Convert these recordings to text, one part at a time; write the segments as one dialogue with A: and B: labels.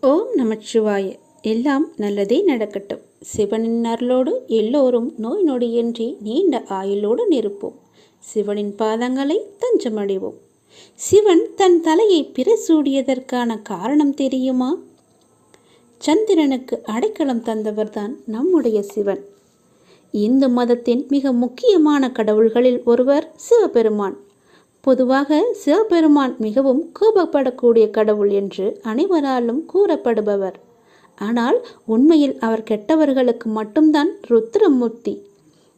A: ஓம் நமச்சிவாய. எல்லாம் நல்லதே நடக்கட்டும். சிவனின் அருளோடு எல்லோரும் நோய் நொடியின்றி நீண்ட ஆயுளோடு இருப்போம். சிவனின் பாதங்களை தஞ்சமடைவோம். சிவன் தன் தலையை பிரசூடியதற்கான காரணம் தெரியுமா? சந்திரனுக்கு அடைக்கலம் தந்தவர்தான் நம்முடைய சிவன். இந்து மதத்தின் மிக முக்கியமான கடவுள்களில் ஒருவர் சிவபெருமான். பொதுவாக சிவபெருமான் மிகவும் கோபப்படக்கூடிய கடவுள் என்று அனைவராலும் கூறப்படுபவர். ஆனால் உண்மையில் அவர் கெட்டவர்களுக்கு மட்டும்தான் ருத்ரமூர்த்தி.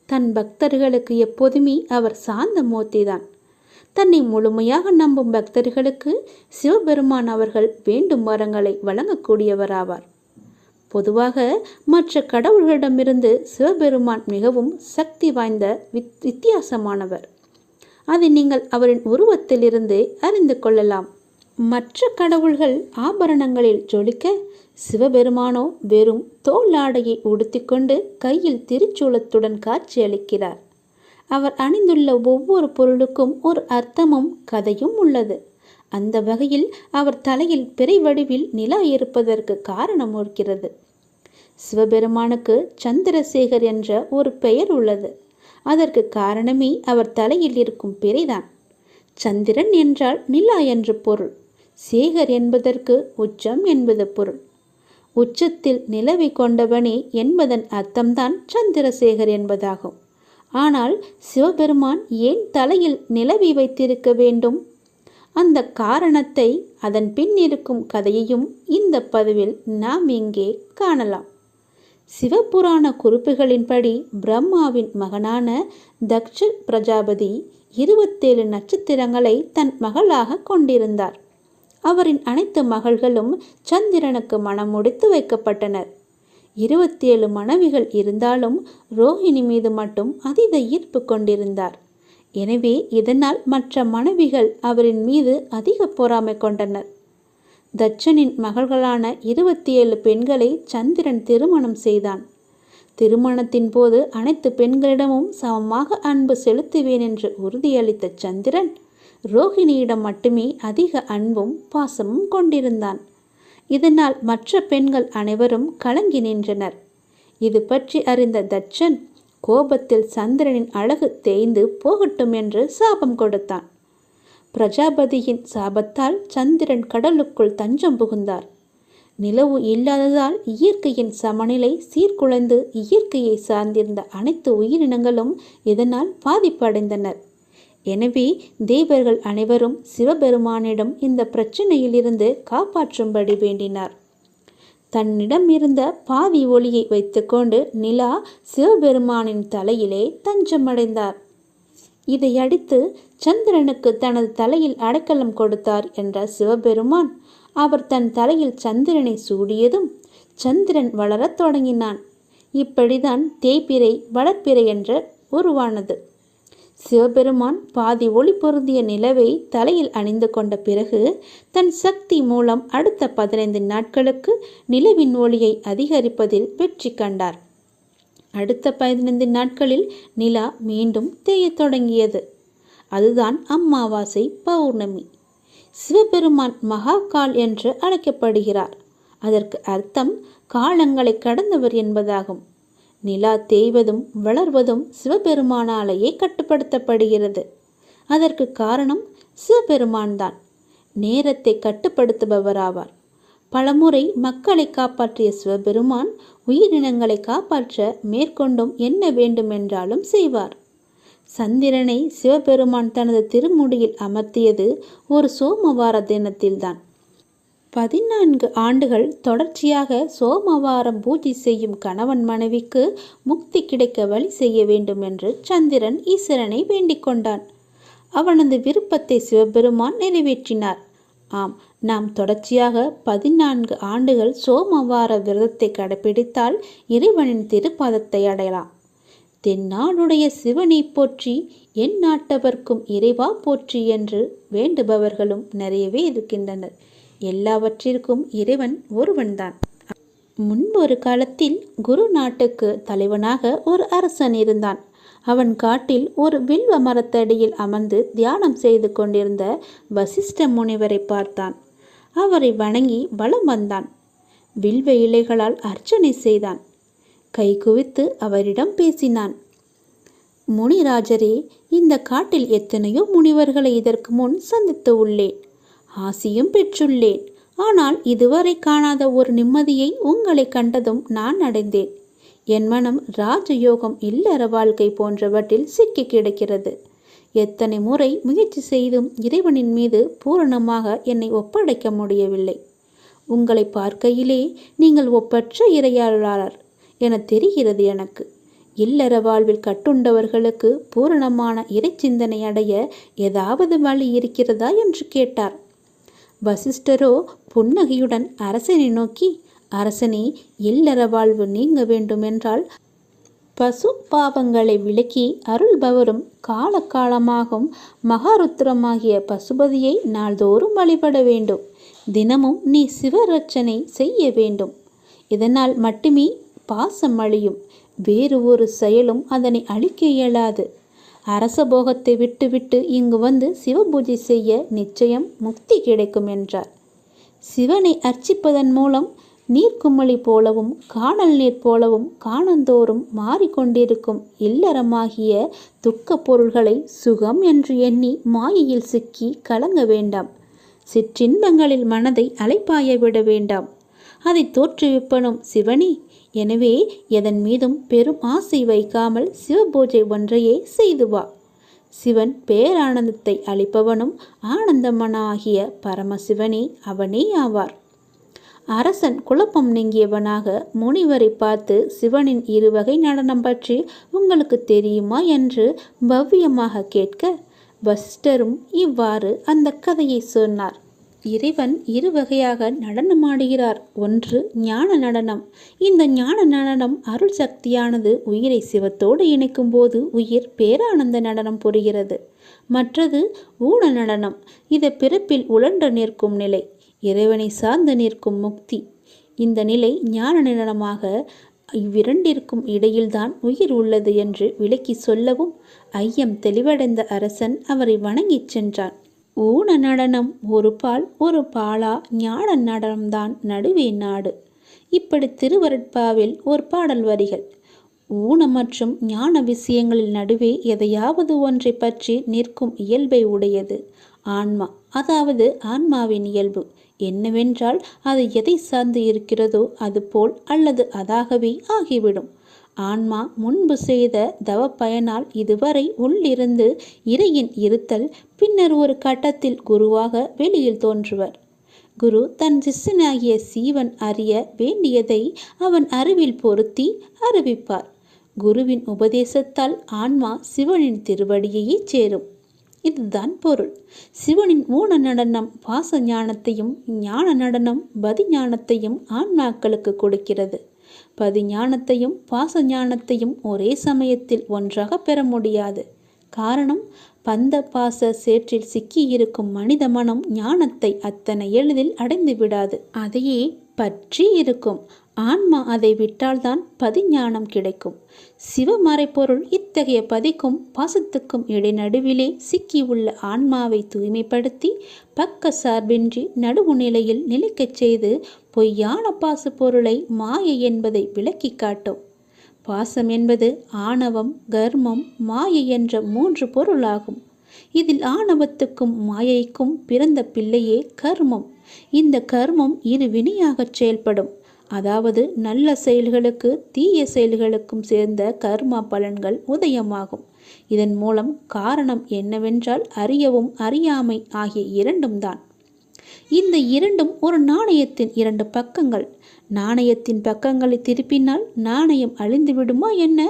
A: தன் பக்தர்களுக்கு எப்போதுமே அவர் சாந்த மூர்த்தி தான். தன்னை முழுமையாக நம்பும் பக்தர்களுக்கு சிவபெருமான் அவர்கள் வேண்டும் வரங்களை வழங்கக்கூடியவராவார். பொதுவாக மற்ற கடவுள்களிடமிருந்து சிவபெருமான் மிகவும் சக்தி வாய்ந்த வித்தியாசமானவர். அதை நீங்கள் அவரின் உருவத்திலிருந்து அறிந்து கொள்ளலாம். மற்ற கடவுள்கள் ஆபரணங்களில் ஜொலிக்க, சிவபெருமானோ வெறும் தோல் ஆடையை உடுத்திக்கொண்டு கையில் திருச்சூலத்துடன் காட்சியளிக்கிறார். அவர் அணிந்துள்ள ஒவ்வொரு பொருளுக்கும் ஒரு அர்த்தமும் கதையும் உள்ளது. அந்த வகையில் அவர் தலையில் பிறை வடிவில் நிலா இருப்பதற்கு காரணம் இருக்கிறது. சிவபெருமானுக்கு சந்திரசேகர் என்ற ஒரு பெயர் உள்ளது. அதற்கு காரணமே அவர் தலையில் இருக்கும் பிறைதான். சந்திரன் என்றால் நிலா என்று பொருள். சேகர் என்பதற்கு உச்சம் என்பது பொருள். உச்சத்தில் நிலவை கொண்டவனே என்பதன் அர்த்தம்தான் சந்திரசேகர் என்பதாகும். ஆனால் சிவபெருமான் ஏன் தலையில் நிலவை வைத்திருக்க வேண்டும்? அந்த காரணத்தை, அதன் பின் இருக்கும் கதையையும் இந்த பதிவில் நாம் இங்கே காணலாம். சிவபுராண குறிப்புகளின்படி பிரம்மாவின் மகனான தக்ஷ பிரஜாபதி 27 நட்சத்திரங்களை தன் மகளாக கொண்டிருந்தார். அவரின் அனைத்து மகள்களும் சந்திரனுக்கு மணம் முடித்து வைக்கப்பட்டனர். 27 மனைவிகள் இருந்தாலும் ரோஹிணி மீது மட்டும் அதீத ஈர்ப்பு கொண்டிருந்தார். எனவே இதனால் மற்ற மனைவிகள் அவரின் மீது அதிக பொறாமை கொண்டனர். தட்சனின் மகள்களான 27 பெண்களை சந்திரன் திருமணம் செய்தான். திருமணத்தின் போது அனைத்து பெண்களிடமும் சமமாக அன்பு செலுத்துவேன் என்று உறுதியளித்த சந்திரன் ரோஹிணியிடம் மட்டுமே அதிக அன்பும் பாசமும் கொண்டிருந்தான். இதனால் மற்ற பெண்கள் அனைவரும் கலங்கி நின்றனர். இது பற்றி அறிந்த தட்சன் கோபத்தில் சந்திரனின் அழகு தேய்ந்து போகட்டும் என்று சாபம் கொடுத்தான். பிரஜாபதியின் சாபத்தால் சந்திரன் கடலுக்குள் தஞ்சம் புகுந்தார். நிலவு இல்லாததால் இயற்கையின் சமநிலை சீர்குலைந்து இயற்கையை சார்ந்திருந்த அனைத்து உயிரினங்களும் இதனால் பாதிப்படைந்தனர். எனவே தேவர்கள் அனைவரும் சிவபெருமானிடம் இந்த பிரச்சனையிலிருந்து காப்பாற்றும்படி வேண்டினார். தன்னிடம் இருந்த பாதி ஒளியை வைத்துக்கொண்டு நிலா சிவபெருமானின் தலையிலே தஞ்சமடைந்தார். இதையடுத்து சந்திரனுக்கு தனது தலையில் அடைக்கலம் கொடுத்தார் என்ற சிவபெருமான் அவர் தன் தலையில் சந்திரனை சூடியதும் சந்திரன் வளரத் தொடங்கினான். இப்படிதான் தேய்பிறை வளர்ப்பிறை என்று உருவானது. சிவபெருமான் பாதி ஒளி பொருந்திய நிலவை தலையில் அணிந்து கொண்ட பிறகு தன் சக்தி மூலம் அடுத்த 15 நாட்களுக்கு நிலவின் ஒளியை அதிகரிப்பதில் வெற்றி கண்டார். அடுத்த 15 நாட்களில் நிலா மீண்டும் தேயத் தொடங்கியது. அதுதான் அமாவாசை பௌர்ணமி. சிவபெருமான் மகாகால் என்று அழைக்கப்படுகிறார். அதற்கு அர்த்தம் காலங்களை கடந்தவர் என்பதாகும். நிலா தேய்வதும் வளர்வதும் சிவபெருமானாலேயே கட்டுப்படுத்தப்படுகிறது. அதற்கு காரணம் சிவபெருமான் தான். நேரத்தை கட்டுப்படுத்துபவராவார். பலமுறை மக்களை காப்பாற்றிய சிவபெருமான் உயிரினங்களை காப்பாற்ற மேற்கொண்டும் என்ன வேண்டுமென்றாலும் செய்வார். சந்திரனை சிவபெருமான் தனது திருமுடியில் அமர்த்தியது ஒரு சோமவார தினத்தில்தான். 14 ஆண்டுகள் தொடர்ச்சியாக சோமவாரம் பூஜை செய்யும் கணவன் மனைவிக்கு முக்தி கிடைக்க வழி செய்ய வேண்டும் என்று சந்திரன் ஈஸ்வரனை வேண்டிக் கொண்டான். அவனது விருப்பத்தை சிவபெருமான் நிறைவேற்றினார். ஆம், நாம் தொடர்ச்சியாக 14 ஆண்டுகள் சோமவார விரதத்தை கடைபிடித்தால் இறைவனின் திருப்பாதத்தை அடையலாம். தென்னாடுடைய சிவனை போற்றி, என் நாட்டவர்க்கும் இறைவா போற்றி என்று வேண்டுபவர்களும் நிறையவே இருக்கின்றனர். எல்லாவற்றிற்கும் இறைவன் ஒருவன்தான். முன்பொரு காலத்தில் குரு நாட்டுக்கு தலைவனாக ஒரு அரசன் இருந்தான். அவன் காட்டில் ஒரு வில்வ மரத்தடியில் அமர்ந்து தியானம் செய்து கொண்டிருந்த வசிஷ்ட முனிவரை பார்த்தான். அவரை வணங்கி வலம் வந்தான். வில்வ இலைகளால் அர்ச்சனை செய்தான். கை குவித்து அவரிடம் பேசினான். முனிராஜரே, இந்த காட்டில் எத்தனையோ முனிவர்களை இதற்கு முன் சந்தித்து உள்ளேன், ஆசியும் பெற்றுள்ளேன். ஆனால் இதுவரை காணாத ஒரு நிம்மதியை உங்களை கண்டதும் நான் அடைந்தேன். என் மனம் ராஜயோகம், இல்லற வாழ்க்கை போன்றவற்றில் சிக்கி கிடக்கிறது. எத்தனை முறை முயற்சி செய்தும் இறைவனின் மீது பூரணமாக என்னை ஒப்படைக்க முடியவில்லை. உங்களை பார்க்கையிலே நீங்கள் ஒப்பற்ற இறையாளர் என தெரிகிறது எனக்கு. இல்லற வாழ்வில் கட்டுண்டவர்களுக்கு பூரணமான இறை சிந்தனை அடைய ஏதாவது வழி இருக்கிறதா என்று கேட்டார். வசிஷ்டரோ புன்னகையுடன் அரசனை நோக்கி, அரசனே, இல்லற வாழ்வு நீங்க வேண்டுமென்றால் பசு பாவங்களை விலக்கி அருள்பவரும் காலகாலமாகும் மகாருத்ரமாகிய பசுபதியை நாள்தோறும் வழிபட வேண்டும். தினமும் நீ சிவரட்சனை செய்ய வேண்டும். இதனால் மட்டுமே பாசம் அழியும். வேறு ஒரு செயலும் அதனை அழிக்க இயலாது. அரச போகத்தை விட்டுவிட்டு இங்கு வந்து சிவபூஜை செய்ய நிச்சயம் முக்தி கிடைக்கும் என்றார். சிவனை அர்ச்சிப்பதன் மூலம் நீர்க்குமிழி போலவும் காணல் நீர் போலவும் காணந்தோறும் மாறிக்கொண்டிருக்கும் இல்லறமாகிய துக்க பொருள்களை சுகம் என்று எண்ணி மாயையில் சிக்கி கலங்க வேண்டாம். சிற்றின்பங்களில் மனதை அலைப்பாய விட வேண்டாம். அதை தோற்றுவிப்பனும் சிவனே. எனவே எதன் மீதும் பெரும் ஆசை வைக்காமல் சிவபூஜை ஒன்றையே செய்து வா. சிவன் பேரானந்தத்தை அளிப்பவனும் ஆனந்தமனாகிய பரமசிவனே அவனே ஆவார். அரசன் குழப்பம் நீங்கியவனாக முனிவரை பார்த்து, சிவனின் இருவகை நடனம் பற்றி உங்களுக்கு தெரியுமா என்று பவ்யமாக கேட்க, வசிஷ்டரும் இவ்வாறு அந்த கதையை சொன்னார். இறைவன் இருவகையாக நடனமாடுகிறார். ஒன்று ஞான நடனம். இந்த ஞான நடனம் அருள் சக்தியானது உயிரை சிவத்தோடு இணைக்கும் போது உயிர் பேரானந்த நடனம் புரிகிறது. மற்றது ஊன நடனம். இது பிறப்பில் உழன்று நிற்கும் நிலை, இறைவனை சார்ந்து நிற்கும் முக்தி. இந்த நிலை ஞான நடனமாக. இவ்விரண்டிற்கும் இடையில்தான் உயிர் உள்ளது என்று விளக்கி சொல்லவும் ஐயம் தெளிவடைந்த அரசன் அவரை வணங்கிச் சென்றான். ஊன நடனம் ஒரு பால் ஒரு பாலா, ஞான நடனம்தான் நடுவே நாடு. இப்படி திருவருட்பாவில் ஒரு பாடல் வரிகள். ஊன மற்றும் ஞான விஷயங்களில் நடுவே எதையாவது ஒன்றை பற்றி நிற்கும் இயல்பை உடையது ஆன்மா. அதாவது ஆன்மாவின் இயல்பு என்னவென்றால் அது எதை சார்ந்து இருக்கிறதோ அது போல் அல்லது அதாகவே ஆகிவிடும். ஆன்மா முன்பு செய்த தவ பயனால் இதுவரை உள்ளிருந்து இறையின் இருத்தல், பின்னர் ஒரு கட்டத்தில் குருவாக வெளியில் தோன்றுவர். குரு தன் சிஷ்யனாகிய சீவன் அறிய வேண்டியதை அவன் அறிவில் பொருத்தி அறிவிப்பார். குருவின் உபதேசத்தால் ஆன்மா சிவனின் திருவடியையே சேரும். இதுதான் பொருள். சிவனின் ஊன நடனம் பாச ஞானத்தையும், ஞான நடனம் பதி ஞானத்தையும் ஆன்மாக்களுக்கு கொடுக்கிறது. பதி ஞானத்தையும் பாச ஞானத்தையும் ஒரே சமயத்தில் ஒன்றாக பெற முடியாது. காரணம், பந்த பாச சேற்றில் சிக்கியிருக்கும் மனித மனம் ஞானத்தை அத்தனை எளிதில் அடைந்து விடாது. அதையே பற்றி இருக்கும். ஆன்மா அதை விட்டால்தான் பதிஞானம் கிடைக்கும். சிவமறைப்பொருள் இத்தகைய பதிக்கும் பாசத்துக்கும் இடைநடுவிலே சிக்கியுள்ள ஆன்மாவை தூய்மைப்படுத்தி பக்க சார்பின்றி நடுவு நிலையில் நிலைக்கச் செய்து பொய்யான பாச பொருளை மாயை என்பதை விளக்கி காட்டும். பாசம் என்பது ஆணவம், கர்மம், மாயை என்ற 3 பொருளாகும். இதில் ஆணவத்துக்கும் மாயைக்கும் பிறந்த பிள்ளையே கர்மம். இந்த கர்மம் இரு வினையாகச் செயல்படும். அதாவது நல்ல செயல்களுக்கு தீய செயல்களுக்கும் சேர்ந்த கர்ம பலன்கள் உதயமாகும். இதன் மூலம் காரணம் என்னவென்றால் அறியவும் அறியாமை ஆகிய இரண்டும் தான். இந்த இரண்டும் ஒரு நாணயத்தின் 2 பக்கங்கள். நாணயத்தின் பக்கங்களை திருப்பினால் நாணயம் அழிந்து விடுமா என்ன?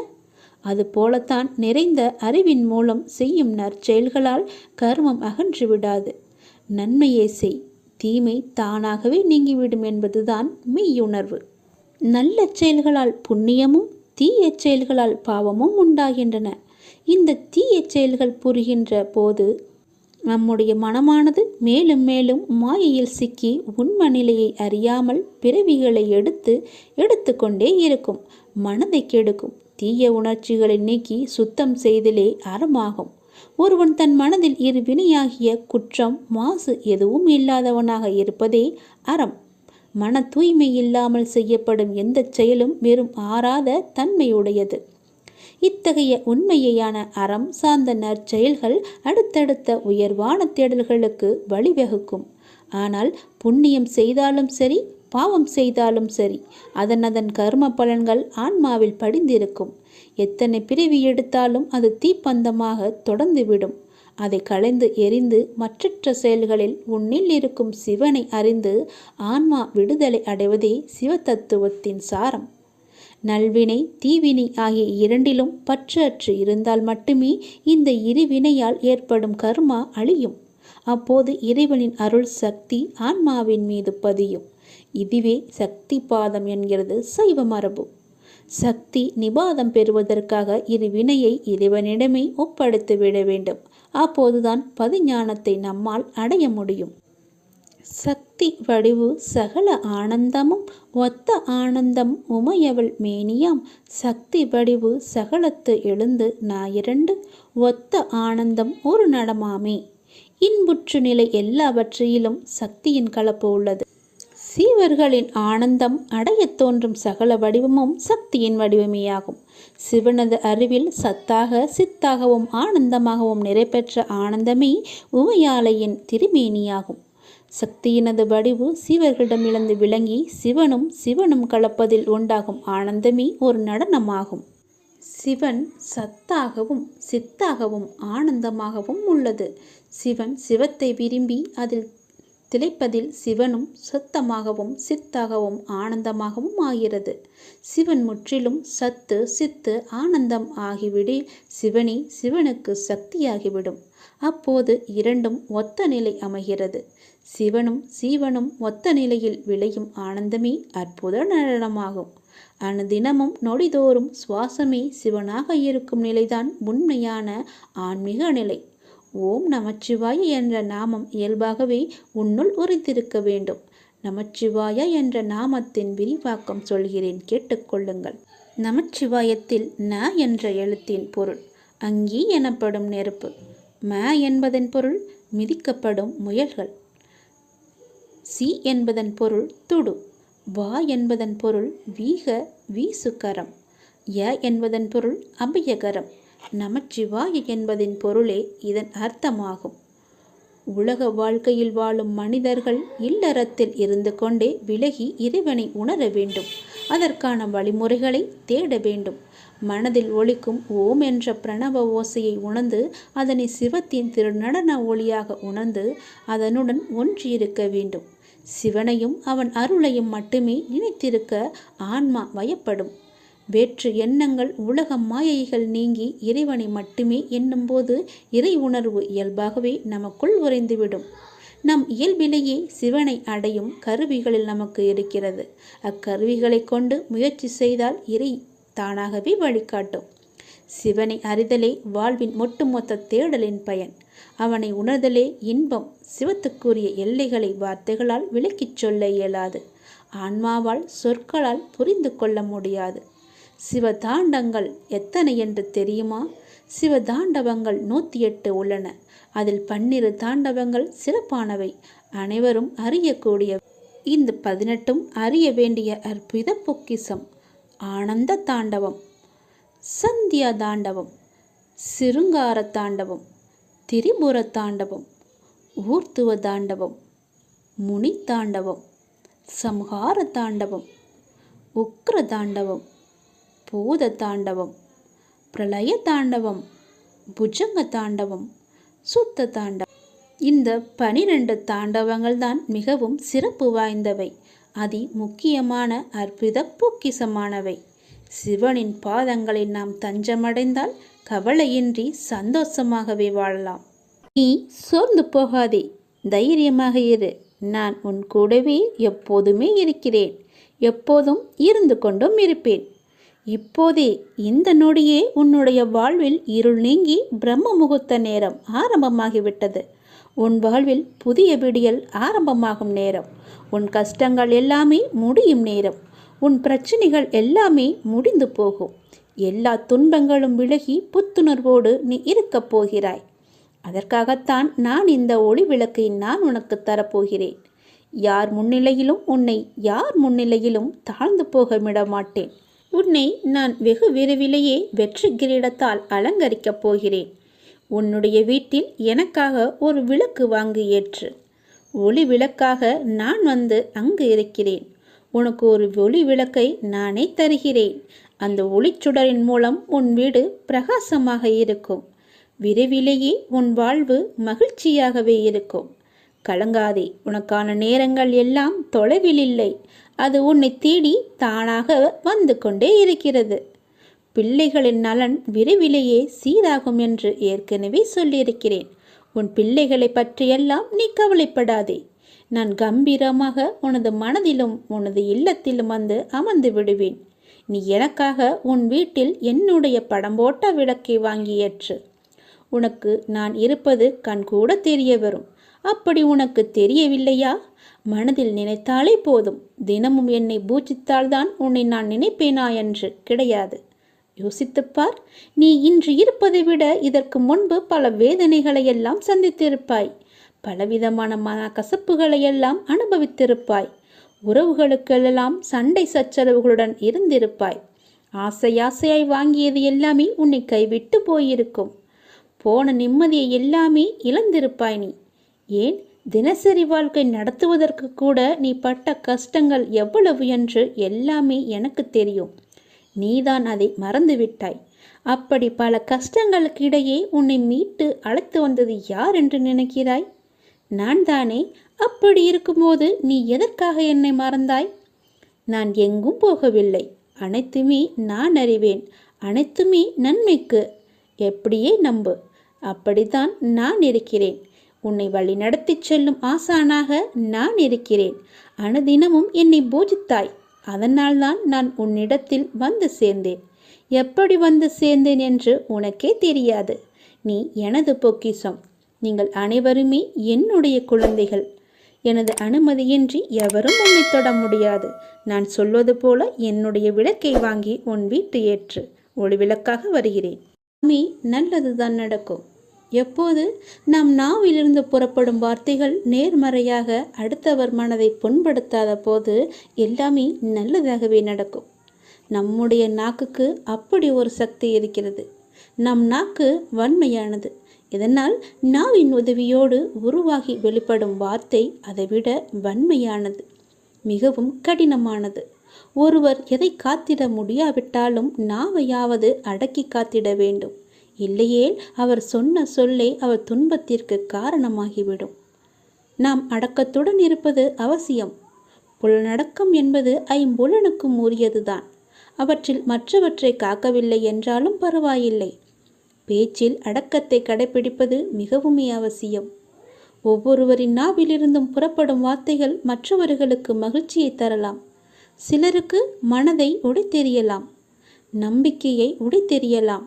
A: அது போலத்தான் நிறைந்த அறிவின் மூலம் செய்யும் நற்செயல்களால் கர்மம் அகன்று விடாது. நன்மையே செய், தீமை தானாகவே நீங்கிவிடும் என்பதுதான் மெய்யுணர்வு. நல்ல செயல்களால் புண்ணியமும் தீய செயல்களால் பாவமும் உண்டாகின்றன. இந்த தீய செயல்கள் புரிகின்ற போது நம்முடைய மனமானது மேலும் மேலும் மாயையில் சிக்கி உண்மை நிலையை அறியாமல் பிறவிகளை எடுத்து கொண்டே இருக்கும். மனதை கெடுக்கும். தீய உணர்ச்சிகளை நீக்கி சுத்தம் செய்தலே அறமாகும். ஒருவன் தன் மனதில் இரு வினையாகிய குற்றம் மாசு எதுவும் இல்லாதவனாக இருப்பதே அறம். மன தூய்மை இல்லாமல் செய்யப்படும் எந்த செயலும் வெறும் ஆறாத தன்மையுடையது. இத்தகைய உண்மையான அறம் சார்ந்த நற்செயல்கள் அடுத்தடுத்த உயர்வான தேடல்களுக்கு வழிவகுக்கும். ஆனால் புண்ணியம் செய்தாலும் சரி, பாவம் செய்தாலும் சரி, அதன் கர்ம பலன்கள் ஆன்மாவில் படிந்திருக்கும். எத்தனை பிறவி எடுத்தாலும் அது தீப்பந்தமாக தொடர்ந்துவிடும். அதை களைந்து எரிந்து மற்றற்ற செயல்களில் உன்னில் இருக்கும் சிவனை அறிந்து ஆன்மா விடுதலை அடைவதே சிவதத்துவத்தின் சாரம். நல்வினை தீவினை ஆகிய இரண்டிலும் பற்று அற்று இருந்தால் மட்டுமே இந்த இருவினையால் ஏற்படும் கர்மா அழியும். அப்போது இறைவனின் அருள் சக்தி ஆன்மாவின் மீது பதியும். இதுவே சக்தி பாதம் என்கிறது சைவ மரபு. சக்தி நிபாதம் பெறுவதற்காக இருவினையை இறைவனிடமே ஒப்படைத்து விட வேண்டும். அப்போதுதான் பதிஞானத்தை நம்மால் அடைய முடியும். சக்தி வடிவு சகல ஆனந்தமும் ஒத்த ஆனந்தம் உமையவள் மேனியாம். சக்தி வடிவு சகலத்து எழுந்து ஞாயிரண்டு ஒத்த ஆனந்தம் ஒரு நடமாமே. இன்புற்று நிலை எல்லாவற்றிலும் சக்தியின் கலப்பு உள்ளது. சீவர்களின் ஆனந்தம் அடைய தோன்றும் சகல வடிவமும் சக்தியின் வடிவமேயாகும். சிவனது அறிவில் சத்தாக சித்தாகவும் ஆனந்தமாகவும் நிறைபெற்ற ஆனந்தமே உமையாலையின் திருமேனியாகும். சக்தியினது வடிவு சீவர்களிடமிருந்து விளங்கி சிவனும் கலப்பதில் உண்டாகும் ஆனந்தமே ஒரு நடனமாகும். சிவன் சத்தாகவும் சித்தாகவும் ஆனந்தமாகவும் உள்ளது. சிவன் சிவத்தை விரும்பி அதில் திளைப்பதில் சிவனும் சத்தமாகவும் சித்தாகவும் ஆனந்தமாகவும் ஆகிறது. சிவன் முற்றிலும் சத்து சித்து ஆனந்தம் ஆகிவிடில் சிவனே சிவனுக்கு சக்தியாகிவிடும். அப்போது இரண்டும் ஒத்த நிலை அமைகிறது. சிவனும் சீவனும் ஒத்த நிலையில் விளையும் ஆனந்தமே அற்புத நடனமாகும். அனுதினமும் நொடிதோறும் சுவாசமே சிவனாக இருக்கும் நிலைதான் உண்மையான ஆன்மீக நிலை. ஓம் நமச்சிவாய என்ற நாமம் இயல்பாகவே உன்னுள் உரைத்திருக்க வேண்டும். நமச்சிவாய என்ற நாமத்தின் விரிவாக்கம் சொல்கிறேன், கேட்டுக்கொள்ளுங்கள். நமச்சிவாயத்தில் ந என்ற எழுத்தின் பொருள் அங்கி எனப்படும் நெருப்பு. ம என்பதன் பொருள் மிதிக்கப்படும் முயல்கள். சி என்பதன் பொருள் துடு. வா என்பதன் பொருள் வீக வீசுகரம். ய என்பதன் பொருள் அபயகரம். நமச்சிவாய என்பதின் பொருளே இதன் அர்த்தமாகும். உலக வாழ்க்கையில் வாழும் மனிதர்கள் இல்லறத்தில் இருந்து கொண்டே விலகி இறைவனை உணர வேண்டும். அதற்கான வழிமுறைகளை தேட வேண்டும். மனதில் ஒலிக்கும் ஓம் என்ற பிரணவ ஓசையை உணர்ந்து அதனை சிவத்தின் திருநடன ஒளியாக உணர்ந்து அதனுடன் ஒன்றியிருக்க வேண்டும். சிவனையும் அவன் அருளையும் மட்டுமே நினைத்திருக்க ஆன்மா வயப்படும். வேற்று எண்ணங்கள் உலக மாயைகள் நீங்கி இறைவனை மட்டுமே எண்ணும்போது இறை உணர்வு இயல்பாகவே நமக்குள் உறைந்துவிடும். நம் இயல்பிலேயே சிவனை அடையும் கருவிகளில் நமக்கு இருக்கிறது. அக்கருவிகளை கொண்டு முயற்சி செய்தால் இறை தானாகவே வழிகாட்டும். சிவனை அறிதலே வாழ்வின் ஒட்டுமொத்த தேடலின் பயன். அவனை உணர்தலே இன்பம். சிவத்துக்குரிய எல்லைகளை வார்த்தைகளால் விளக்கிச் சொல்ல இயலாது. ஆன்மாவால் சொற்களால் புரிந்து கொள்ள முடியாது. சிவதாண்டங்கள் எத்தனை என்று தெரியுமா? சிவதாண்டவங்கள் 108 உள்ளன. அதில் 12 தாண்டவங்கள் சிறப்பானவை, அனைவரும் அறியக்கூடிய. இந்த 18ம் அறிய வேண்டிய அற்புத பொக்கிசம். ஆனந்த தாண்டவம், சந்தியா தாண்டவம், சிருங்கார தாண்டவம், திரிபுர தாண்டவம், ஊர்த்துவ தாண்டவம், முனி தாண்டவம், சம்ஹார தாண்டவம், உக்ர தாண்டவம், பூத தாண்டவம், பிரளய தாண்டவம், புஜங்க தாண்டவம், சுத்த தாண்டவம். இந்த 12 தாண்டவங்கள் தான் மிகவும் சிறப்பு வாய்ந்தவை, அதி முக்கியமான அற்புத பொக்கிசமானவை. சிவனின் பாதங்களை நாம் தஞ்சமடைந்தால் கவலையின்றி சந்தோஷமாகவே வாழலாம். நீ சோர்ந்து போகாதே, தைரியமாக இரு. நான் உன் கூடவே எப்போதுமே இருக்கிறேன், எப்போதும் இருந்து கொண்டும் இருப்பேன். இப்போதே இந்த நொடியே உன்னுடைய வாழ்வில் இருள் நீங்கி பிரம்ம முகூர்த்த நேரம் ஆரம்பமாகிவிட்டது. உன் வாழ்வில் புதிய விடியல் ஆரம்பமாகும் நேரம். உன் கஷ்டங்கள் எல்லாமே முடியும் நேரம். உன் பிரச்சனைகள் எல்லாமே முடிந்து போகும். எல்லா துன்பங்களும் விலகி புத்துணர்வோடு நீ இருக்கப் போகிறாய். அதற்காகத்தான் நான் இந்த ஒளி விளக்கை நான் உனக்கு தரப்போகிறேன். யார் முன்னிலையிலும் தாழ்ந்து போக விட மாட்டேன். உன்னை நான் வெகு விரைவிலேயே வெற்றி கிரீடத்தால் அலங்கரிக்கப் போகிறேன். உன்னுடைய வீட்டில் எனக்காக ஒரு விளக்கு வாங்கி ஏற்று. ஒளி விளக்காக நான் வந்து அங்கு இருக்கிறேன். உனக்கு ஒரு ஒளி விளக்கை நானே தருகிறேன். அந்த ஒளிச்சுடரின் மூலம் உன் வீடு பிரகாசமாக இருக்கும். விரைவிலேயே உன் வாழ்வு மகிழ்ச்சியாகவே இருக்கும். கலங்காதே, உனக்கான நேரங்கள் எல்லாம் தொலைவில் இல்லை. அது உன்னை தேடி தானாக வந்து கொண்டே இருக்கிறது. பிள்ளைகளின் நலன் விரைவிலேயே சீராகும் என்று ஏற்கனவே சொல்லியிருக்கிறேன். உன் பிள்ளைகளை பற்றியெல்லாம் நீ கவலைப்படாதே. நான் கம்பீரமாக உனது மனதிலும் உனது இல்லத்திலும் வந்து அமர்ந்து விடுவேன். நீ எனக்காக உன் வீட்டில் என்னுடைய படம் போட்ட விளக்கை வாங்கி ஏற்று. உனக்கு நான் இருப்பது கண்கூட தெரிய வரும். அப்படி உனக்கு தெரியவில்லையா? மனதில் நினைத்தாலே போதும். தினமும் என்னை பூஜித்தால்தான் உன்னை நான் நினைப்பேனா என்று கிடையாது. யோசித்துப்பார். நீ இன்று இருப்பதை விட இதற்கு முன்பு பல வேதனைகளை எல்லாம் சந்தித்திருப்பாய். பலவிதமான மனக்கசப்புகளை எல்லாம் அனுபவித்திருப்பாய். உறவுகளுக்கெல்லாம் சண்டை சச்சரவுகளுடன் இருந்திருப்பாய். ஆசையாய் வாங்கியது எல்லாமே உன்னை கைவிட்டு போயிருக்கும். போன நிம்மதியை எல்லாமே இழந்திருப்பாய் நீ. ஏன், தினசரி வாழ்க்கை நடத்துவதற்கு கூட நீ பட்ட கஷ்டங்கள் எவ்வளவு என்று எல்லாமே எனக்கு தெரியும். நீதான் அதை மறந்துவிட்டாய். அப்படி பல கஷ்டங்களுக்கு இடையே உன்னை மீட்டு அழைத்து வந்தது யார் என்று நினைக்கிறாய்? நான் தானே. அப்படி இருக்கும்போது நீ எதற்காக என்னை மறந்தாய்? நான் எங்கும் போகவில்லை. அனைத்துமே நான் அறிவேன். அனைத்துமே நன்மைக்கு. எப்படியே நம்பு. அப்படித்தான் நான் இருக்கிறேன். உன்னை வழி நடத்தி செல்லும் ஆசானாக நான் இருக்கிறேன். அனுதினமும் என்னை பூஜித்தாய். அதனால்தான் நான் உன்னிடத்தில் வந்து சேர்ந்தேன். எப்படி வந்து சேர்ந்தேன் என்று உனக்கே தெரியாது. நீ எனது பொக்கிஷம். நீங்கள் அனைவருமே என்னுடைய குழந்தைகள். எனது அனுமதியின்றி எவரும் உன்னை தொட முடியாது. நான் சொல்வது போல என்னுடைய விளக்கை வாங்கி உன் வீட்டு ஏற்று. ஒளி விளக்காக வருகிறேன். நல்லதுதான் நடக்கும். எப்போது நம் நாவிலிருந்து புறப்படும் வார்த்தைகள் நேர்மறையாக அடுத்தவர் மனதை புண்படுத்தாத போது எல்லாமே நல்லதாகவே நடக்கும். நம்முடைய நாக்குக்கு அப்படி ஒரு சக்தி இருக்கிறது. நம் நாக்கு வன்மையானது. இதனால் நாவின் உதவியோடு உருவாகி வெளிப்படும் வார்த்தை அதைவிட வன்மையானது, மிகவும் கடினமானது. ஒருவர் எதை காத்திட முடியாவிட்டாலும் நாவையாவது அடக்கி காத்திட வேண்டும். இல்லையேல் அவர் சொன்ன சொல்லை அவர் துன்பத்திற்கு காரணமாகிவிடும். நாம் அடக்கத்துடன் இருப்பது அவசியம். புலனடக்கம் என்பது ஐம்புலனுக்கும் உரியதுதான். அவற்றில் மற்றவற்றை காக்கவில்லை என்றாலும் பரவாயில்லை. பேச்சில் அடக்கத்தை கடைபிடிப்பது மிகவுமே அவசியம். ஒவ்வொருவரின் நாவிலிருந்தும் புறப்படும் வார்த்தைகள் மற்றவர்களுக்கு மகிழ்ச்சியை தரலாம். சிலருக்கு மனதை உடைத்தெறியலாம், நம்பிக்கையை உடைத்தெறியலாம்,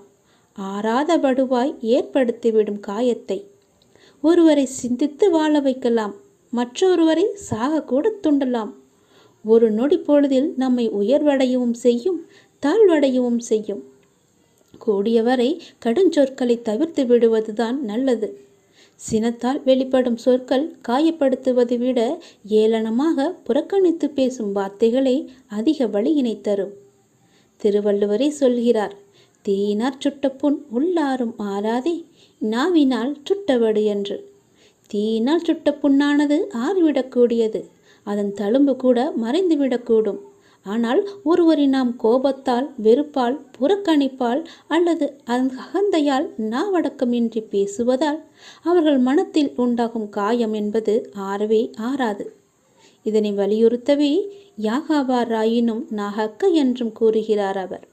A: ஆறாத வடுவாய் ஏற்படுத்திவிடும் காயத்தை. ஒருவரை சிந்தித்து வாழ வைக்கலாம், மற்றொருவரை சாக கூட துண்டலாம். ஒரு நொடி பொழுதில் நம்மை உயர்வடையவும் செய்யும், தாழ்வடையவும் செய்யும். கூடியவரை கடுஞ்சொற்களை தவிர்த்து விடுவதுதான் நல்லது. சினத்தால் வெளிப்படும் சொற்கள் காயப்படுத்துவதை விட ஏளனமாக புறக்கணித்து பேசும் வார்த்தைகளே அதிக வலியினை தரும். திருவள்ளுவரே சொல்கிறார், தீயினார் சுட்ட புண் உள்ளாரும் ஆறாதே, நாவினால் சுட்டவடு என்று. தீயினால் சுட்ட புண்ணானது ஆறிவிடக்கூடியது. அதன் தழும்பு கூட மறைந்துவிடக்கூடும். ஆனால் ஒருவரை நாம் கோபத்தால், வெறுப்பால், புறக்கணிப்பால் அல்லது அகந்தையால் நாவடக்கமின்றி பேசுவதால் அவர்கள் மனத்தில் உண்டாகும் காயம் என்பது ஆறவே ஆறாது. இதனை வலியுறுத்தவே யாகாவாராயினும் நாகக்க என்றும் கூறுகிறார் அவர்.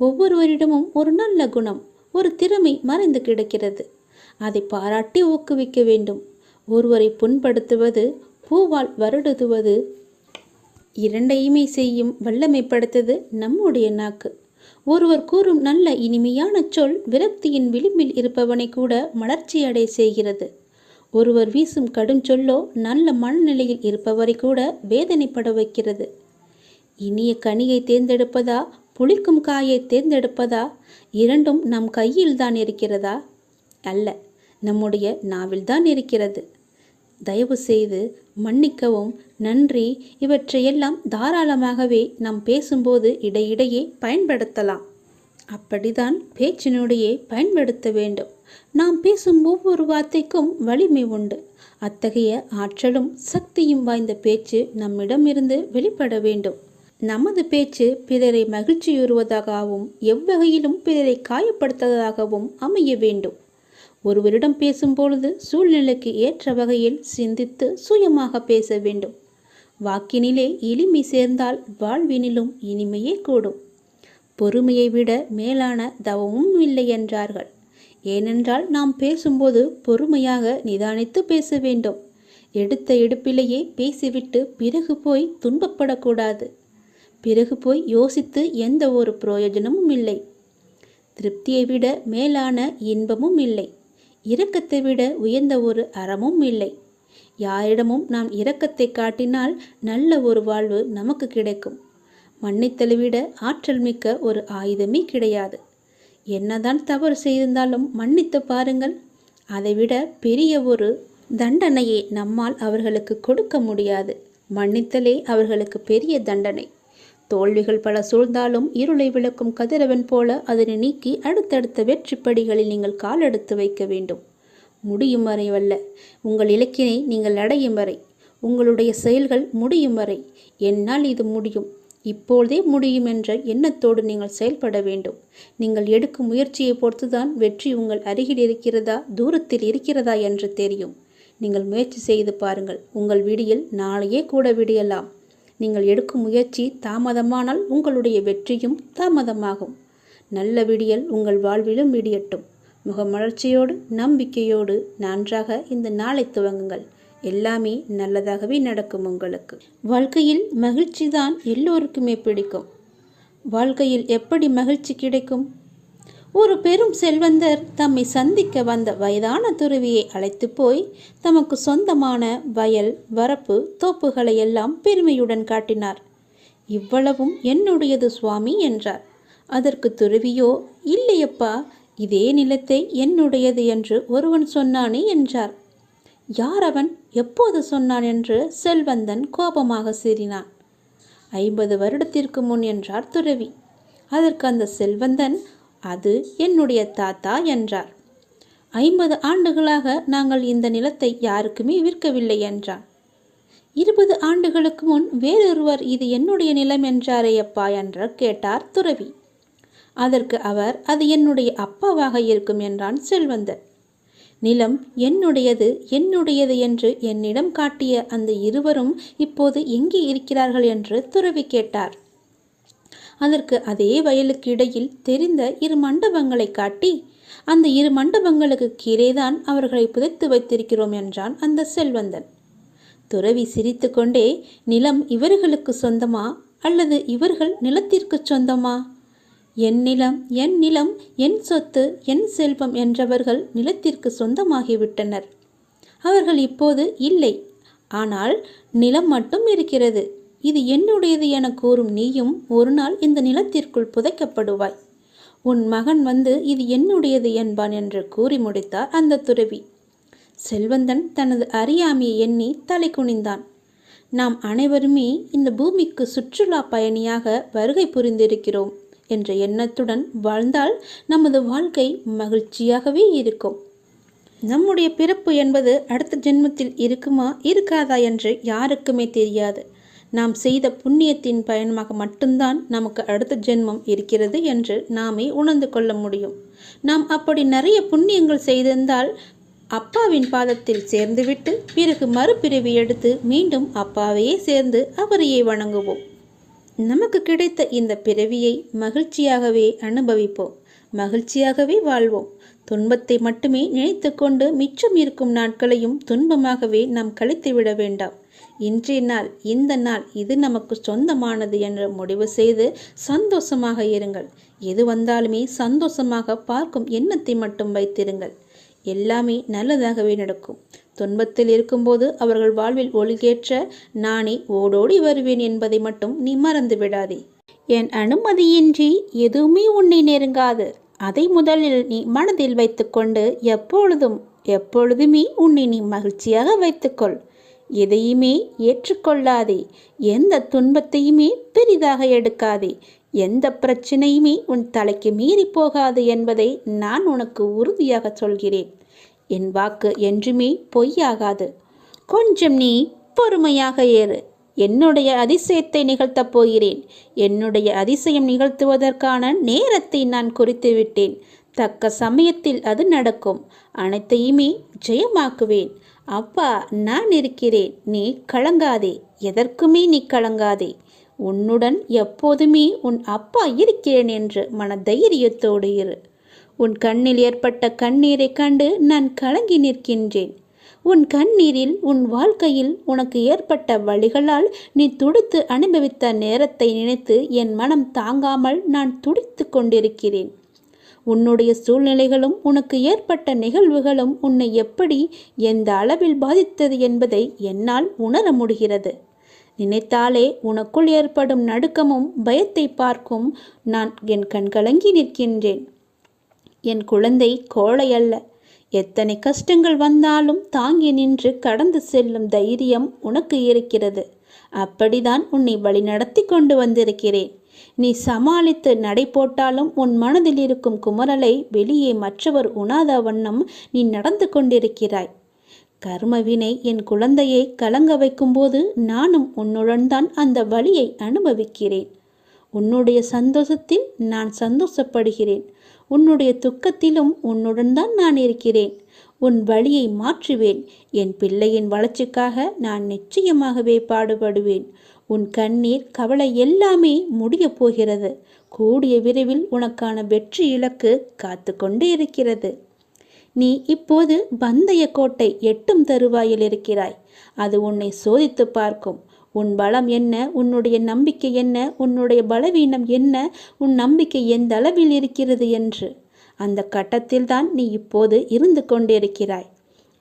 A: ஒவ்வொருவரிடமும் ஒரு நல்ல குணம், ஒரு திறமை மறைந்து கிடக்கிறது. அதை பாராட்டி ஊக்குவிக்க வேண்டும். ஒருவரை புண்படுத்துவது, பூவால் வருடுதுவது இரண்டையுமே செய்யும் வல்லமைப்படுத்தது நம்முடைய நாக்கு. ஒருவர் கூறும் நல்ல இனிமையான சொல் விரக்தியின் விளிம்பில் இருப்பவனை கூட மலர்ச்சி அடைய செய்கிறது. ஒருவர் வீசும் கடும் சொல்லோ நல்ல மனநிலையில் இருப்பவரை கூட வேதனைப்பட வைக்கிறது. இனிய கனியை தேர்ந்தெடுப்பதா, புளிக்கும் காயை தேர்ந்தெடுப்பதா? இரண்டும் நம் கையில் தான் இருக்கிறதா? அல்ல, நம்முடைய நாவில்தான் இருக்கிறது. தயவு செய்து மன்னிக்கவும், நன்றி இவற்றையெல்லாம் தாராளமாகவே நாம் பேசும்போது இடையிடையே பயன்படுத்தலாம். அப்படிதான் பேச்சினுடையே பயன்படுத்த வேண்டும். நாம் பேசும் ஒவ்வொரு வார்த்தைக்கும் வலிமை உண்டு. அத்தகைய ஆற்றலும் சக்தியும் வாய்ந்த பேச்சு நம்மிடமிருந்து வெளிப்பட வேண்டும். நமது பேச்சு பிறரை மகிழ்ச்சியுறுவதாகவும் எவ்வகையிலும் பிறரை காயப்படுத்துவதாகவும் அமைய வேண்டும். ஒருவரிடம் பேசும்பொழுது சூழ்நிலைக்கு ஏற்ற வகையில் சிந்தித்து சுயமாக பேச வேண்டும். வாக்கினிலே எளிமை சேர்ந்தால் வாழ்வினிலும் இனிமையே கூடும். பொறுமையை விட மேலான தவமும் இல்லை என்றார்கள். ஏனென்றால் நாம் பேசும்போது பொறுமையாக நிதானித்து பேச வேண்டும். எடுத்த எடுப்பிலேயே பேசிவிட்டு பிறகு போய் துன்பப்படக்கூடாது. பிறகு போய் யோசித்து எந்த ஒரு பிரயோஜனமும் இல்லை. திருப்தியை விட மேலான இன்பமும் இல்லை. இரக்கத்தை விட உயர்ந்த ஒரு அறமும் இல்லை. யாரிடமும் நாம் இரக்கத்தை காட்டினால் நல்ல ஒரு வாழ்வு நமக்கு கிடைக்கும். மன்னித்தலை விட ஆற்றல் மிக்க ஒரு ஆயுதமே கிடையாது. என்னதான் தவறு செய்திருந்தாலும் மன்னித்து பாருங்கள். அதைவிட பெரிய ஒரு தண்டனையை நம்மால் அவர்களுக்கு கொடுக்க முடியாது. மன்னித்தலே அவர்களுக்கு பெரிய தண்டனை. தோல்விகள் பல சூழ்ந்தாலும் இருளை விளக்கும் கதிரவன் போல அதனை நீக்கி அடுத்தடுத்த வெற்றி படிகளில் நீங்கள் காலெடுத்து வைக்க வேண்டும். முடியும் வரைவல்ல, உங்கள் இலக்கினை நீங்கள் அடையும் வரை, உங்களுடைய செயல்கள் முடியும் வரை. என்னால் இது முடியும், இப்போதே முடியும் என்ற எண்ணத்தோடு நீங்கள் செயல்பட வேண்டும். நீங்கள் எடுக்கும் முயற்சியை பொறுத்துதான் வெற்றி உங்கள் அருகில் இருக்கிறதா தூரத்தில் இருக்கிறதா என்று தெரியும். நீங்கள் முயற்சி செய்து பாருங்கள். உங்கள் விடியல் நாளையே கூட விடியலாம். நீங்கள் எடுக்கும் முயற்சி தாமதமானால் உங்களுடைய வெற்றியும் தாமதமாகும். நல்ல விடியல் உங்கள் வாழ்விலும் விடியட்டும். முகமலர்ச்சியோடு நம்பிக்கையோடு நன்றாக இந்த நாளை துவங்குங்கள். எல்லாமே நல்லதாகவே நடக்கும் உங்களுக்கு. வாழ்க்கையில் மகிழ்ச்சி தான் எல்லோருக்குமே பிடிக்கும். வாழ்க்கையில் எப்படி மகிழ்ச்சி கிடைக்கும்? ஒரு பெரும் செல்வந்தர் தம்மை சந்திக்க வந்த வயதான துறவியை அழைத்து போய் தமக்கு சொந்தமான வயல், வரப்பு, தோப்புகளை எல்லாம் பெருமையுடன் காட்டினார். இவ்வளவும் என்னுடையது சுவாமி என்றார். அதற்கு துறவியோ, இல்லையப்பா, இதே நிலத்தை என்னுடையது என்று ஒருவன் சொன்னானே என்றார். யார் அவன்? எப்போது சொன்னான் என்று செல்வந்தன் கோபமாக சீறினான். 50 வருடத்திற்கு முன் என்றார் துறவி. அதற்கு அந்த செல்வந்தன், அது என்னுடைய தாத்தா என்றார். 50 ஆண்டுகளாக நாங்கள் இந்த நிலத்தை யாருக்குமே விற்கவில்லை என்றான். 20 ஆண்டுகளுக்கு முன் வேறொருவர் இது என்னுடைய நிலம் என்றாரே அப்பா என்று கேட்டார் துறவி. அதற்கு அவர், அது என்னுடைய அப்பாவாக இருக்கும் என்றான் செல்வந்தர். நிலம் என்னுடையது என்னுடையது என்று என்னிடம் காட்டிய அந்த இருவரும் இப்போது எங்கே இருக்கிறார்கள் என்று துறவி கேட்டார். அதற்கு அதே வயலுக்கு இடையில் தெரிந்த 2 மண்டபங்களை காட்டி, அந்த 2 மண்டபங்களுக்கு கீழேதான் அவர்களை புதைத்து வைத்திருக்கிறோம் என்றான் அந்த செல்வந்தன். துறவி சிரித்து கொண்டே, நிலம் இவர்களுக்கு சொந்தமா அல்லது இவர்கள் நிலத்திற்கு சொந்தமா? என் நிலம் என் நிலம், என் சொத்து என் செல்வம் என்றவர்கள் நிலத்திற்கு சொந்தமாகிவிட்டனர். அவர்கள் இப்போது இல்லை. ஆனால் நிலம் மட்டும் இருக்கிறது. இது என்னுடையது என கூறும் நீயும் ஒரு நாள் இந்த நிலத்திற்குள் புதைக்கப்படுவாய். உன் மகன் வந்து இது என்னுடையது என்பான் என்று கூறி முடித்தார் அந்த துறவி. செல்வந்தன் தனது அறியாமையை எண்ணி தலை குனிந்தான். நாம் அனைவருமே இந்த பூமிக்கு சுற்றுலா பயணியாக வருகை புரிந்திருக்கிறோம் என்ற எண்ணத்துடன் வாழ்ந்தால் நமது வாழ்க்கை மகிழ்ச்சியாகவே இருக்கும். நம்முடைய பிறப்பு என்பது அடுத்த ஜென்மத்தில் இருக்குமா இருக்காதா என்று யாருக்குமே தெரியாது. நாம் செய்த புண்ணியத்தின் பயணமாக மட்டும்தான் நமக்கு அடுத்த ஜென்மம் இருக்கிறது என்று நாமே உணர்ந்து கொள்ள முடியும். நாம் அப்படி நிறைய புண்ணியங்கள் செய்திருந்தால் அப்பாவின் பாதத்தில் சேர்ந்துவிட்டு பிறகு மறுபிறவி எடுத்து மீண்டும் அப்பாவையே சேர்ந்து அவரையே வணங்குவோம். நமக்கு கிடைத்த இந்த பிறவியை மகிழ்ச்சியாகவே அனுபவிப்போம், மகிழ்ச்சியாகவே வாழ்வோம். துன்பத்தை மட்டுமே நினைத்து கொண்டு மிச்சம் இருக்கும் நாட்களையும் துன்பமாகவே நாம் கழித்து விட வேண்டாம். இன்றைய நாள், இந்த நாள் இது நமக்கு சொந்தமானது என்று முடிவு செய்து சந்தோஷமாக இருங்கள். எது வந்தாலுமே சந்தோஷமாக பார்க்கும் எண்ணத்தை மட்டும் வைத்திருங்கள். எல்லாமே நல்லதாகவே நடக்கும். துன்பத்தில் இருக்கும்போது அவர்கள் வாழ்வில் ஒளிகேற்ற நானே ஓடோடி வருவேன் என்பதை மட்டும் நீ மறந்து விடாதே. என் அனுமதியின்றி எதுவுமே உன்னை நெருங்காது. அதை முதலில் நீ மனதில் வைத்துக்கொண்டு எப்பொழுதும் எப்பொழுதுமே உன்னை நீ மகிழ்ச்சியாக வைத்துக்கொள். எதையுமே ஏற்றுக்கொள்ளாதே. எந்த துன்பத்தையுமே பெரிதாக எடுக்காதே. எந்த பிரச்சனையுமே உன் தலைக்கு மீறி போகாது என்பதை நான் உனக்கு உறுதியாக சொல்கிறேன். என் வாக்கு என்றுமே பொய்யாகாது. கொஞ்சம் நீ பொறுமையாக ஏறு. என்னுடைய அதிசயத்தை நிகழ்த்தப் போகிறேன். என்னுடைய அதிசயம் நிகழ்த்துவதற்கான நேரத்தை நான் குறித்து விட்டேன். தக்க சமயத்தில் அது நடக்கும். அனைத்தையுமே ஜெயமாக்குவேன். அப்பா, நான் இருக்கிறேன். நீ கலங்காதே. எதற்குமே நீ கலங்காதே. உன்னுடன் எப்போதுமே உன் அப்பா இருக்கிறேன் என்று மன தைரியத்தோடு இரு. உன் கண்ணில் ஏற்பட்ட கண்ணீரை கண்டு நான் கலங்கி நிற்கின்றேன். உன் கண்ணீரில், உன் வாழ்க்கையில் உனக்கு ஏற்பட்ட வழிகளால் நீ துடித்து அனுபவித்த நேரத்தை நினைத்து என் மனம் தாங்காமல் நான் துடித்து கொண்டிருக்கிறேன். உன்னுடைய சூழ்நிலைகளும் உனக்கு ஏற்பட்ட நிகழ்வுகளும் உன்னை எப்படி, எந்த அளவில் பாதித்தது என்பதை என்னால் உணர முடிகிறது. நினைத்தாலே உனக்குள் ஏற்படும் நடுக்கமும் பயத்தை பார்க்கும் நான் என் கண்கலங்கி நிற்கின்றேன். என் குழந்தை கோழை அல்ல. எத்தனை கஷ்டங்கள் வந்தாலும் தாங்கி நின்று கடந்து செல்லும் தைரியம் உனக்கு இருக்கிறது. அப்படிதான் உன்னை வழி நடத்தி கொண்டு வந்திருக்கிறேன். நீ சமாளித்து நடை போட்டாலும் உன் மனதில் இருக்கும் குமரலை வெளியே மற்றவர் உணாத வண்ணம் நீ நடந்து கொண்டிருக்கிறாய். கர்மவினை என் குழந்தையை கலங்க வைக்கும்போது நானும் உன்னுடன் தான் அந்த வலியை அனுபவிக்கிறேன். உன்னுடைய சந்தோஷத்தில் நான் சந்தோஷப்படுகிறேன். உன்னுடைய துக்கத்திலும் உன்னுடன் தான் நான் இருக்கிறேன். உன் வழியை மாற்றுவேன். என் பிள்ளையின் வளர்ச்சிக்காக நான் நிச்சயமாகவே பாடுபடுவேன். உன் கண்ணீர், கவலை எல்லாமே முடிய போகிறது. கூடிய விரைவில் உனக்கான வெற்றி இலக்கு காத்து கொண்டு இருக்கிறது. நீ இப்போது பந்தய கோட்டை எட்டும் தருவாயில் இருக்கிறாய். அது உன்னை சோதித்து பார்க்கும். உன் பலம் என்ன, உன்னுடைய நம்பிக்கை என்ன, உன்னுடைய பலவீனம் என்ன, உன் நம்பிக்கை எந்த அளவில் இருக்கிறது என்று. அந்த கட்டத்தில்தான் நீ இப்போது இருந்து கொண்டிருக்கிறாய்.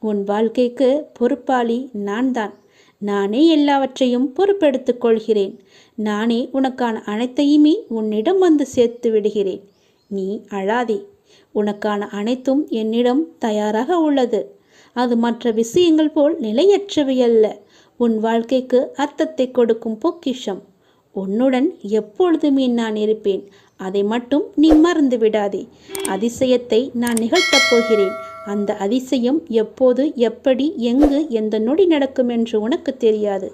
A: உன் வாழ்க்கைக்கு பொறுப்பாளி நான் தான். நானே எல்லாவற்றையும் பொறுப்பெடுத்துக் கொள்கிறேன். நானே உனக்கான அனைத்தையுமே உன்னிடம் வந்து சேர்த்து விடுகிறேன். நீ அழாதே. உனக்கான அனைத்தும் என்னிடம் தயாராக உள்ளது. அது மற்ற விஷயங்கள் போல் நிலையற்றவை அல்ல. உன் வாழ்க்கைக்கு அர்த்தத்தை கொடுக்கும் பொக்கிஷம். உன்னுடன் எப்பொழுதுமே நான் இருப்பேன். அதை மட்டும் நீ மறந்து விடாதே. அதிசயத்தை நான் நிகழ்த்தப் போகிறேன். அந்த அதிசயம் எப்போது, எப்படி, எங்கு, எந்த நொடி நடக்கும் என்று உனக்கு தெரியாது.